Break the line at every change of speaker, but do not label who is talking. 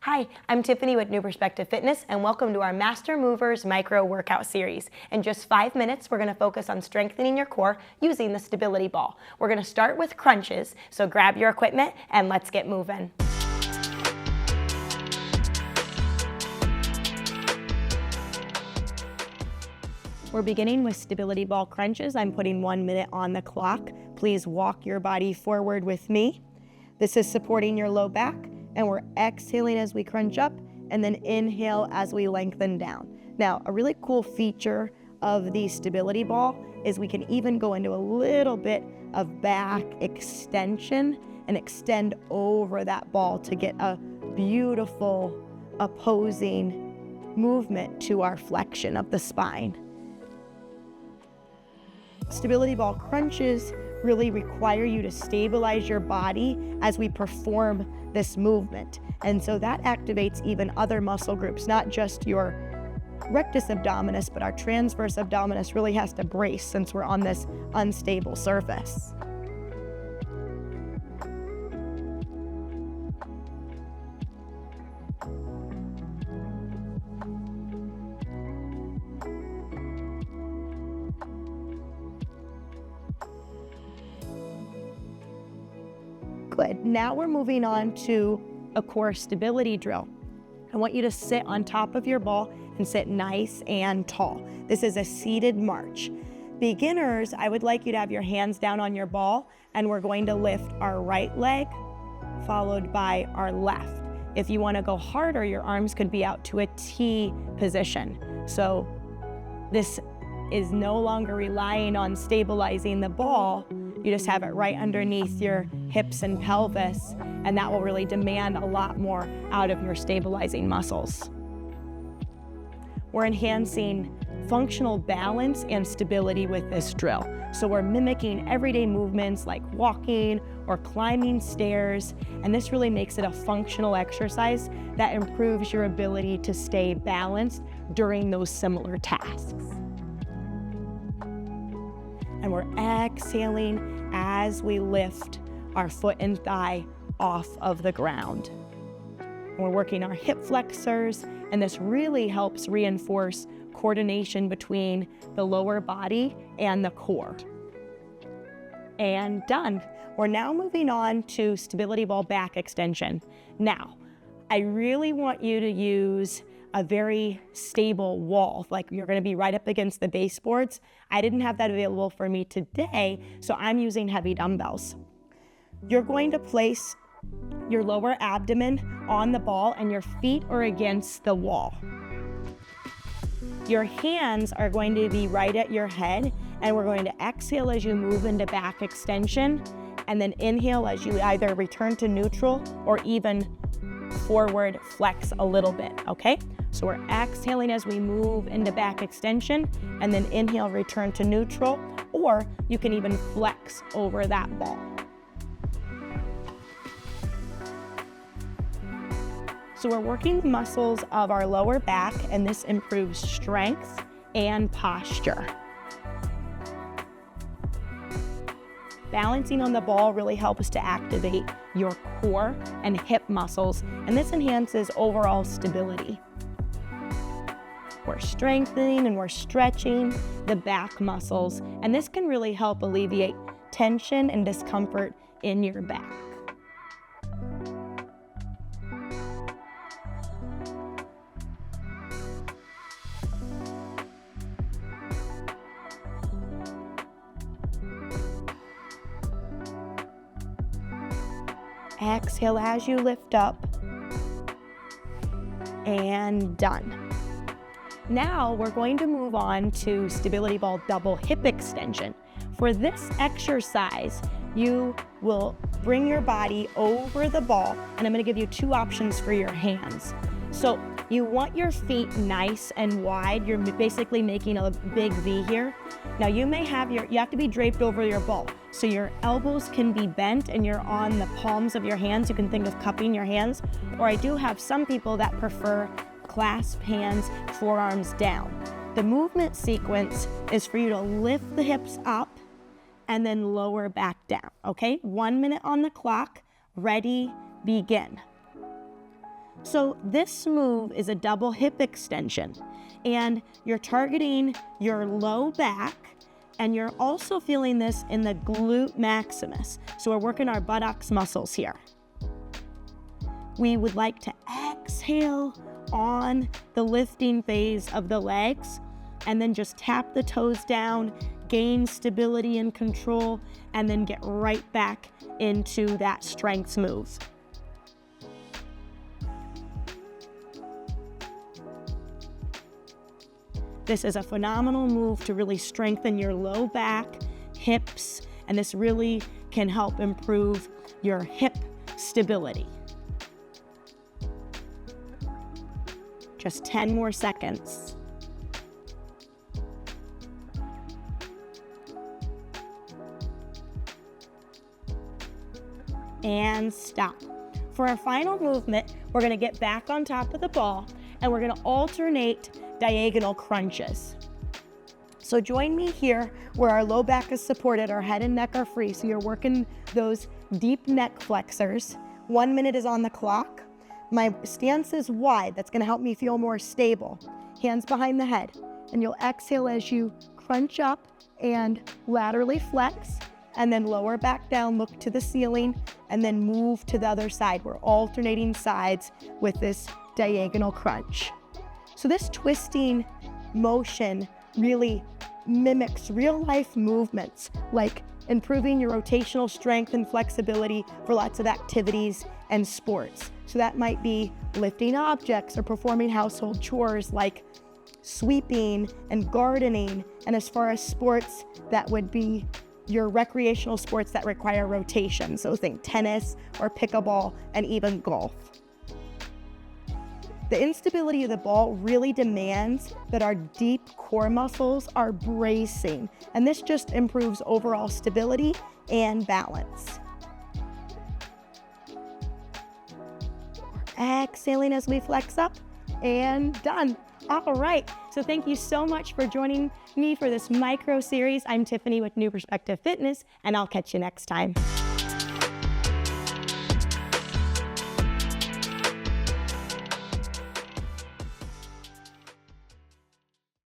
Hi, I'm Tiffany with New Perspective Fitness, and welcome to our Master Movers Micro Workout Series. In just 5 minutes, we're going to focus on strengthening your core using the stability ball. We're going to start with crunches, so grab your equipment and let's get moving. We're beginning with stability ball crunches. I'm putting 1 minute on the clock. Please walk your body forward with me. This is supporting your low back. And we're exhaling as we crunch up and then inhale as we lengthen down. Now, a really cool feature of the stability ball is we can even go into a little bit of back extension and extend over that ball to get a beautiful opposing movement to our flexion of the spine. Stability ball crunches really require you to stabilize your body as we perform this movement. And so that activates even other muscle groups, not just your rectus abdominis, but our transverse abdominis really has to brace since we're on this unstable surface. Good. Now we're moving on to a core stability drill. I want you to sit on top of your ball and sit nice and tall. This is a seated march. Beginners, I would like you to have your hands down on your ball, and we're going to lift our right leg followed by our left. If you want to go harder, your arms could be out to a T position. So this is no longer relying on stabilizing the ball. You just have it right underneath your hips and pelvis, and that will really demand a lot more out of your stabilizing muscles. We're enhancing functional balance and stability with this drill. So we're mimicking everyday movements like walking or climbing stairs, and this really makes it a functional exercise that improves your ability to stay balanced during those similar tasks. And we're exhaling as we lift our foot and thigh off of the ground. And we're working our hip flexors, and this really helps reinforce coordination between the lower body and the core. And done. We're now moving on to stability ball back extension. Now, I really want you to use a very stable wall, like you're going to be right up against the baseboards. I didn't have that available for me today, so I'm using heavy dumbbells. You're going to place your lower abdomen on the ball and your feet are against the wall. Your hands are going to be right at your head, and we're going to exhale as you move into back extension, and then inhale as you either return to neutral or even forward flex a little bit, okay? So we're exhaling as we move into back extension, and then inhale, return to neutral, or you can even flex over that ball. So we're working the muscles of our lower back, and this improves strength and posture. Balancing on the ball really helps to activate your core and hip muscles, and this enhances overall stability. We're strengthening and we're stretching the back muscles, and this can really help alleviate tension and discomfort in your back. Exhale as you lift up, and done. Now we're going to move on to stability ball double hip extension. For this exercise, you will bring your body over the ball, and I'm going to give you two options for your hands. So you want your feet nice and wide. You're basically making a big V here. Now you have to be draped over your ball. So your elbows can be bent and you're on the palms of your hands. You can think of cupping your hands. Or I do have some people that prefer clasp hands, forearms down. The movement sequence is for you to lift the hips up and then lower back down, okay? 1 minute on the clock, ready, begin. So this move is a double hip extension, and you're targeting your low back, and you're also feeling this in the glute maximus. So we're working our buttocks muscles here. We would like to exhale on the lifting phase of the legs, and then just tap the toes down, gain stability and control, and then get right back into that strength move. This is a phenomenal move to really strengthen your low back, hips, and this really can help improve your hip stability. Just 10 more seconds. And stop. For our final movement, we're gonna get back on top of the ball, and we're gonna alternate diagonal crunches. So join me here where our low back is supported, our head and neck are free. So you're working those deep neck flexors. 1 minute is on the clock. My stance is wide. That's gonna help me feel more stable. Hands behind the head. And you'll exhale as you crunch up and laterally flex, and then lower back down, look to the ceiling, and then move to the other side. We're alternating sides with this diagonal crunch. So this twisting motion really mimics real life movements, like improving your rotational strength and flexibility for lots of activities and sports. So that might be lifting objects or performing household chores like sweeping and gardening. And as far as sports, that would be your recreational sports that require rotation. So think tennis or pickleball and even golf. The instability of the ball really demands that our deep core muscles are bracing, and this just improves overall stability and balance. Exhaling as we flex up, and done. All right, so thank you so much for joining me for this micro series. I'm Tiffany with New Perspective Fitness, and I'll catch you next time.